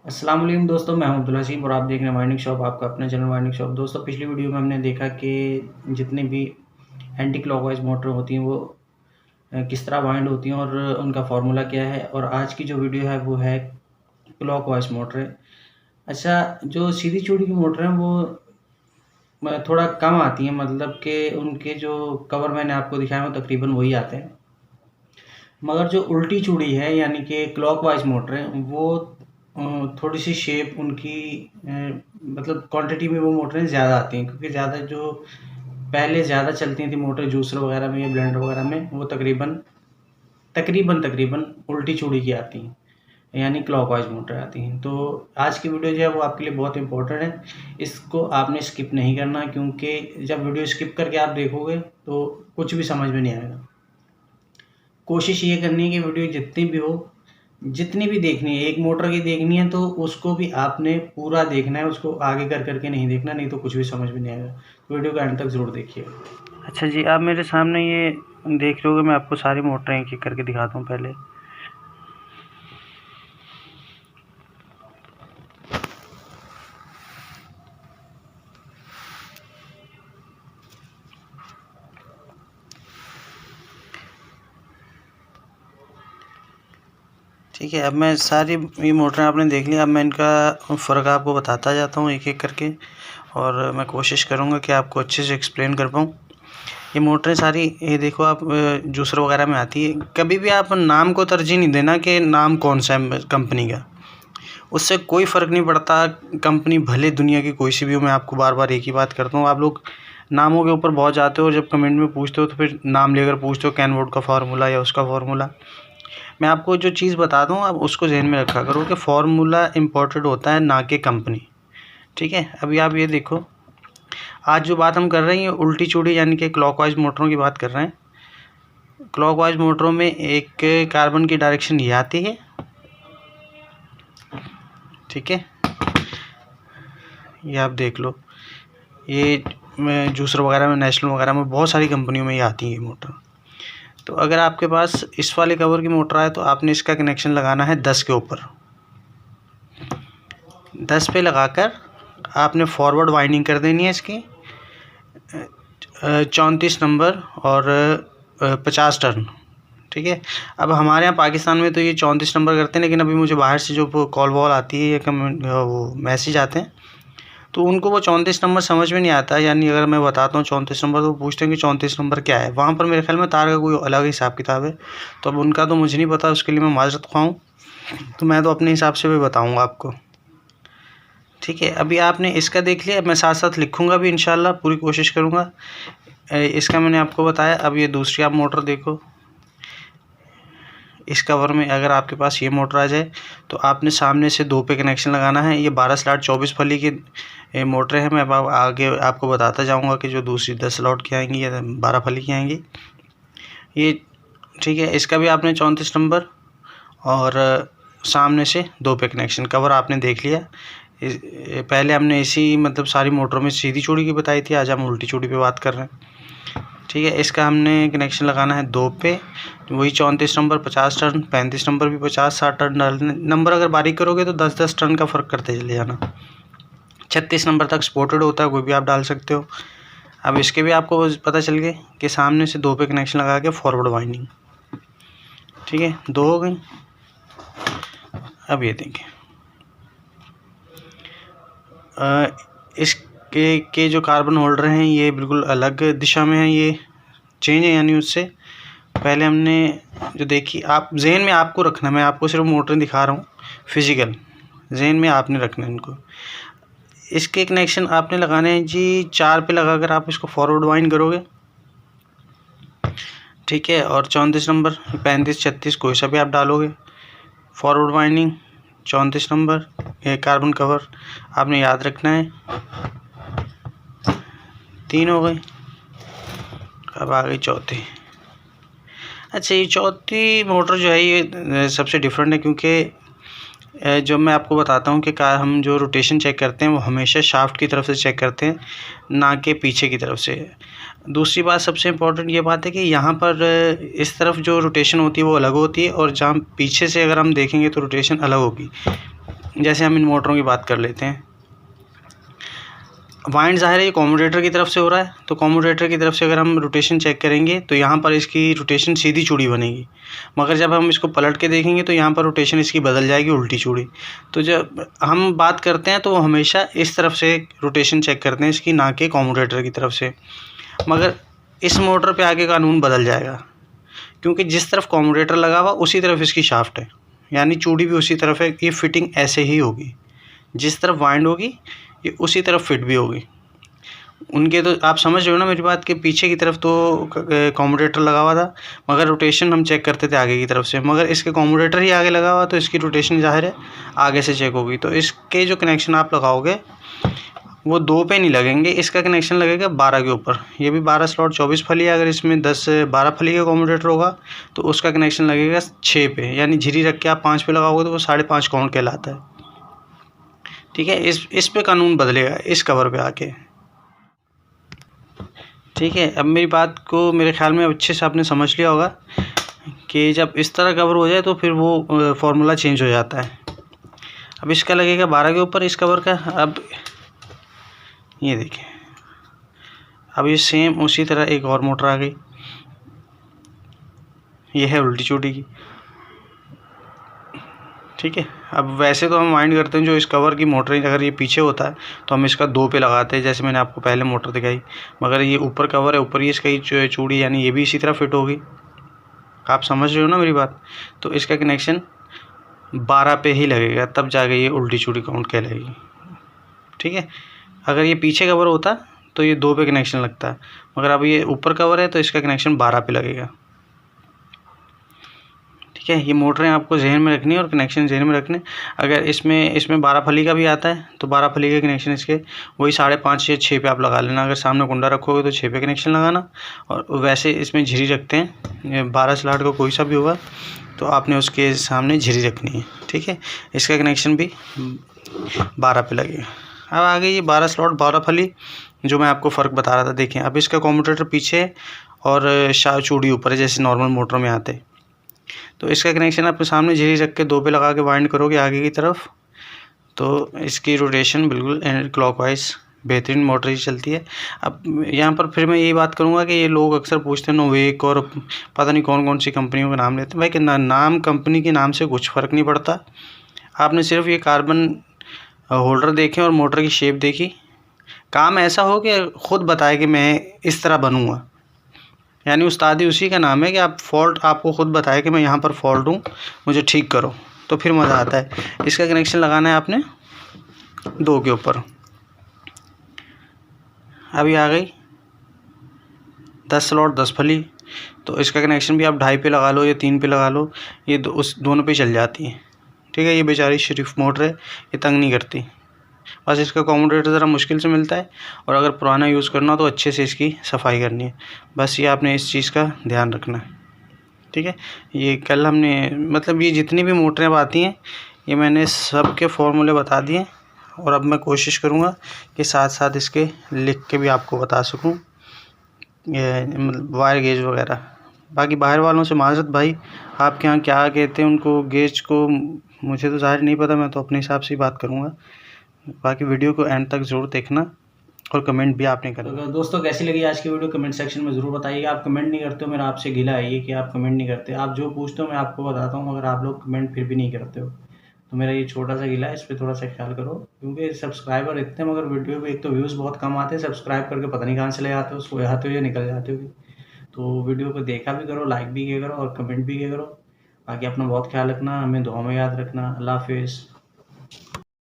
अस्सलाम वालेकुम दोस्तों, मैं हूं अब्दुल हसीब और आप देख रहे हैं वाइंडिंग शॉप, आपका अपना चैनल वाइंडिंग शॉप। दोस्तों, पिछली वीडियो में हमने देखा कि जितने भी एंटी क्लॉकवाइज मोटर होती हैं वो किस तरह वाइंड होती हैं और उनका फार्मूला क्या है। और आज की जो वीडियो है वो है क्लॉकवाइज मोटर। अच्छा, जो सीधी चूड़ी की मोटर हैं वो थोड़ा कम आती हैं, मतलब कि उनके जो कवर मैंने आपको दिखाया वो तकरीबन वही आते हैं। मगर जो उल्टी चूड़ी है यानी कि क्लॉकवाइज मोटर है वो थोड़ी सी शेप उनकी मतलब क्वांटिटी में वो मोटरें ज़्यादा आती हैं, क्योंकि ज़्यादा जो पहले ज़्यादा चलती थी मोटर जूसर वगैरह में या ब्लेंडर वगैरह में, वो तकरीबन तकरीबन तकरीबन उल्टी चूड़ी की आती हैं, यानी क्लॉकवाइज मोटर आती हैं। तो आज की वीडियो जो है वो आपके लिए बहुत इंपॉर्टेंट है, इसको आपने स्किप नहीं करना, क्योंकि जब वीडियो स्किप करके आप देखोगे तो कुछ भी समझ में नहीं आएगा। कोशिश ये करनी है कि वीडियो जितनी भी हो, जितनी भी देखनी है, एक मोटर की देखनी है तो उसको भी आपने पूरा देखना है, उसको आगे कर करके नहीं देखना, नहीं तो कुछ भी समझ में नहीं आएगा। वीडियो का अंत तक ज़रूर देखिए। अच्छा जी, आप मेरे सामने ये देख रहे होगे, मैं आपको सारी मोटरें एक एक करके दिखाता हूँ पहले। ठीक है, अब मैं सारी ये मोटरें आपने देख ली। अब मैं इनका फ़र्क आपको बताता जाता हूँ एक एक करके, और मैं कोशिश करूँगा कि आपको अच्छे से एक्सप्लेन कर पाऊँ। ये मोटरें सारी, ये देखो आप, जूसर वगैरह में आती है। कभी भी आप नाम को तरजीह नहीं देना कि नाम कौन सा है कंपनी का, उससे कोई फ़र्क नहीं पड़ता। कंपनी भले दुनिया की कोई सी भी हो, मैं आपको बार बार एक ही बात करता हूँ। आप लोग नामों के ऊपर बहुत जाते हो और जब कमेंट में पूछते हो तो फिर नाम लेकर पूछते हो, कैनवोड का फार्मूला या उसका फार्मूला। मैं आपको जो चीज़ बताता हूँ आप उसको ज़हन में रखा करो कि फार्मूला इम्पोर्टेड होता है, ना कि कंपनी। ठीक है, अभी आप ये देखो, आज जो बात हम कर रहे हैं ये उल्टी चूड़ी यानी कि क्लॉकवाइज मोटरों की बात कर रहे हैं। क्लॉकवाइज मोटरों में एक कार्बन की डायरेक्शन ये आती है, ठीक है, ये आप देख लो। ये जूसर वगैरह में, नेशनल वगैरह में, बहुत सारी कंपनियों में ये आती है ये मोटर। तो अगर आपके पास इस वाले कवर की मोटर आए तो आपने इसका कनेक्शन लगाना है 10 के ऊपर। 10 पे लगाकर आपने फॉरवर्ड वाइंडिंग कर देनी है इसकी 34 नंबर और 50 टर्न। ठीक है, अब हमारे यहाँ पाकिस्तान में तो ये 34 नंबर करते हैं, लेकिन अभी मुझे बाहर से जो कॉल वॉल आती है या कमेंट वो मैसेज आते हैं तो उनको वो 34 नंबर समझ में नहीं आता। यानी अगर मैं बताता हूँ 34 नंबर तो वो पूछते हैं कि 34 नंबर क्या है। वहाँ पर मेरे ख्याल में तार का कोई अलग हिसाब किताब है, तो अब उनका तो मुझे नहीं पता, उसके लिए मैं माजरत ख़्वाह हूँ। तो मैं तो अपने हिसाब से भी बताऊँगा आपको। ठीक है, अभी आपने इसका देख लिया, मैं साथ साथ लिखूँगा भी इंशाल्लाह, पूरी कोशिश करूँगा। इसका मैंने आपको बताया। अब ये दूसरी आप मोटर देखो, इस कवर में अगर आपके पास ये मोटर आ जाए तो आपने सामने से 2 पे कनेक्शन लगाना है। ये 12 स्लॉट 24 फली की मोटरें हैं। मैं अब आगे आपको बताता जाऊंगा कि जो दूसरी 10 स्लॉट की आएंगी या 12 फली की आएंगी ये। ठीक है, इसका भी आपने 34 नंबर और सामने से 2 पे कनेक्शन। कवर आपने देख लिया। पहले हमने इसी मतलब सारी मोटरों में सीधी चूड़ी की बताई थी, आज हम उल्टी चूड़ी पे बात कर रहे हैं। ठीक है, इसका हमने कनेक्शन लगाना है 2 पे, वही 34 नंबर 50 टर्न, 35 नंबर भी 50-60 टर्न डालने। नंबर अगर बारीक करोगे तो 10-10 टर्न का फ़र्क करते चले जाना। 36 नंबर तक सपोर्टेड होता है, कोई भी आप डाल सकते हो। अब इसके भी आपको पता चल गए कि सामने से 2 पे कनेक्शन लगा के फॉरवर्ड वाइंडिंग। ठीक है, 2 हो गई। अब ये देखें, इसके जो कार्बन होल्डर हैं ये बिल्कुल अलग दिशा में हैं, ये चेंज है। यानी उससे पहले हमने जो देखी, आप जहन में आपको रखना, मैं आपको सिर्फ मोटरें दिखा रहा हूँ, फिज़िकल जहन में आपने रखना है इनको। इसके कनेक्शन आपने लगाने हैं जी 4 पे लगाकर आप इसको फॉरवर्ड वाइंड करोगे। ठीक है, और 34 नंबर 35-36 कोई सा भी आप डालोगे फॉरवर्ड वाइंडिंग। 34 नंबर ये कार्बन कवर आपने याद रखना है। 3 हो गई। अब आ गई चौथी। अच्छा, ये चौथी मोटर जो है ये सबसे डिफरेंट है, क्योंकि जब मैं आपको बताता हूँ कि हम जो रोटेशन चेक करते हैं वो हमेशा शाफ्ट की तरफ से चेक करते हैं, ना कि पीछे की तरफ से। दूसरी बात, सबसे इम्पोर्टेंट ये बात है कि यहाँ पर इस तरफ जो रोटेशन होती है वो अलग होती है, और जहाँ पीछे से अगर हम देखेंगे तो रोटेशन अलग होगी। जैसे हम इन मोटरों की बात कर लेते हैं। वाइंड ज़ाहिर है ये कम्यूटेटर की तरफ से हो रहा है, तो कम्यूटेटर की तरफ से अगर हम रोटेशन चेक करेंगे तो यहाँ पर इसकी रोटेशन सीधी चूड़ी बनेगी, मगर जब हम इसको पलट के देखेंगे तो यहाँ पर रोटेशन इसकी बदल जाएगी उल्टी चूड़ी। तो जब हम बात करते हैं तो वो हमेशा इस तरफ से रोटेशन चेक करते हैं इसकी, ना कि कम्यूटेटर की तरफ से। मगर इस मोटर पे आगे कानून बदल जाएगा, क्योंकि जिस तरफ कम्यूटेटर लगा हुआ उसी तरफ इसकी शाफ्ट है, यानी चूड़ी भी उसी तरफ है। ये फिटिंग ऐसे ही होगी, जिस तरफ वाइंड होगी ये उसी तरफ फिट भी होगी उनके। तो आप समझ रहे हो ना मेरी बात, कि पीछे की तरफ तो कम्यूटेटर लगा हुआ था, मगर रोटेशन हम चेक करते थे आगे की तरफ से, मगर इसके कम्यूटेटर ही आगे लगा हुआ तो इसकी रोटेशन ज़ाहिर है आगे से चेक होगी। तो इसके जो कनेक्शन आप लगाओगे वो 2 पे नहीं लगेंगे, इसका कनेक्शन लगेगा 12 के ऊपर। ये भी 12 स्लॉट 24 फली है, अगर इसमें 10-12 फली का कम्यूटेटर होगा तो उसका कनेक्शन लगेगा 6 पे, यानी झिरी रख के आप 5 पे लगाओगे तो वो 5.5 काउंट कहलाता है। ठीक है, इस पे कानून बदलेगा इस कवर पे आके। ठीक है, अब मेरी बात को मेरे ख्याल में अच्छे से आपने समझ लिया होगा कि जब इस तरह कवर हो जाए तो फिर वो फार्मूला चेंज हो जाता है। अब इसका लगेगा 12 के ऊपर इस कवर का। अब ये देखिए, अब ये सेम उसी तरह एक और मोटर आ गई, ये है उल्टी चूड़ी की। ठीक है, अब वैसे तो हम माइंड करते हैं जो इस कवर की मोटर अगर ये पीछे होता है तो हम इसका 2 पे लगाते हैं, जैसे मैंने आपको पहले मोटर दिखाई। मगर ये ऊपर कवर है, ऊपर ही इसका चूड़ी, यानी ये भी इसी तरह फिट होगी। आप समझ रहे हो ना मेरी बात। तो इसका कनेक्शन 12 पे ही लगेगा, तब जाके ये उल्टी चूड़ी काउंट कहलाएगी। ठीक है, अगर ये पीछे कवर होता तो ये 2 पे कनेक्शन लगता है, मगर अब ये ऊपर कवर है तो इसका कनेक्शन 12 पे लगेगा। ठीक है, ये मोटरें आपको जहन में रखनी है और कनेक्शन जहन में रखने। अगर इसमें 12 फली का भी आता है तो 12 फली के कनेक्शन इसके वही 5.5 या 6 पे आप लगा लेना। अगर सामने कुंडा रखोगे तो 6 पे कनेक्शन लगाना, और वैसे इसमें झिरी रखते हैं 12 स्लॉट का कोई सा भी होगा तो आपने उसके सामने झिरी रखनी है। ठीक है, इसका कनेक्शन भी 12 पे लगेगा। अब आगे ये 12 स्लॉट 12 फली जो मैं आपको फ़र्क बता रहा था। देखें, अब इसका कम्यूटेटर पीछे है और चूड़ी ऊपर है, जैसे नॉर्मल मोटर में आते। तो इसका कनेक्शन आपके सामने झिरी रख के 2 पे लगा के वाइंड करोगे आगे की तरफ, तो इसकी रोटेशन बिल्कुल एंटी क्लॉकवाइज बेहतरीन मोटर ही चलती है। अब यहाँ पर फिर मैं यही बात करूँगा कि ये लोग अक्सर पूछते हैं नोवेक और पता नहीं कौन कौन सी कंपनियों का नाम लेते हैं। भाई कि नाम कंपनी के नाम से कुछ फ़र्क नहीं पड़ता। आपने सिर्फ ये कार्बन होल्डर देखें और मोटर की शेप देखी, काम ऐसा हो कि ख़ुद बताए कि मैं इस तरह बनूँगा, यानी उस्तादी उसी का नाम है कि आप फॉल्ट आपको ख़ुद बताए कि मैं यहाँ पर फॉल्ट हूँ, मुझे ठीक करो, तो फिर मज़ा आता है। इसका कनेक्शन लगाना है आपने 2 के ऊपर। अभी आ गई 10 स्लॉट 10 फली, तो इसका कनेक्शन भी आप 2.5 पे लगा लो या 3 पे लगा लो, ये उस दोनों पे चल जाती है। ठीक है, ये बेचारी शरीफ मोटर है, ये तंग नहीं करती। बस इसका कम्यूटेटर ज़रा मुश्किल से मिलता है, और अगर पुराना यूज़ करना हो तो अच्छे से इसकी सफाई करनी है। बस ये आपने इस चीज़ का ध्यान रखना है। ठीक है, ये कल हमने मतलब ये जितनी भी मोटरें अब आती हैं ये मैंने सब के फॉर्मूले बता दिए, और अब मैं कोशिश करूँगा कि साथ साथ इसके लिख के भी आपको बता सकूँ वायर गेज वगैरह। बाकी बाहर वालों से माज़रत भाई, आपके यहाँ क्या कहते हैं उनको, गेज को, मुझे तो ज़ाहिर नहीं पता, मैं तो अपने हिसाब से ही बात करूँगा। बाकी वीडियो को एंड तक ज़रूर देखना और कमेंट भी आपने करना। तो दोस्तों कैसी लगी आज की वीडियो कमेंट सेक्शन में ज़रूर बताइएगा। आप कमेंट नहीं करते हो, मेरा आपसे गिला है ये कि आप कमेंट नहीं करते। आप जो पूछते हो मैं आपको बताता हूँ, मगर आप लोग कमेंट फिर भी नहीं करते हो, तो मेरा ये छोटा सा गिला है, इस पर थोड़ा सा ख्याल करो। क्योंकि सब्सक्राइबर इतने मगर वीडियो पे एक तो व्यूज़ बहुत कम आते हैं, सब्सक्राइब करके पता नहीं कहाँ से ले आते हो, सो आते हो या निकल जाते हो। तो वीडियो को देखा भी करो, लाइक भी किया करो और कमेंट भी किया करो। बाकी अपना बहुत ख्याल रखना, हमें दुआ में याद रखना। अल्लाह हाफिज़।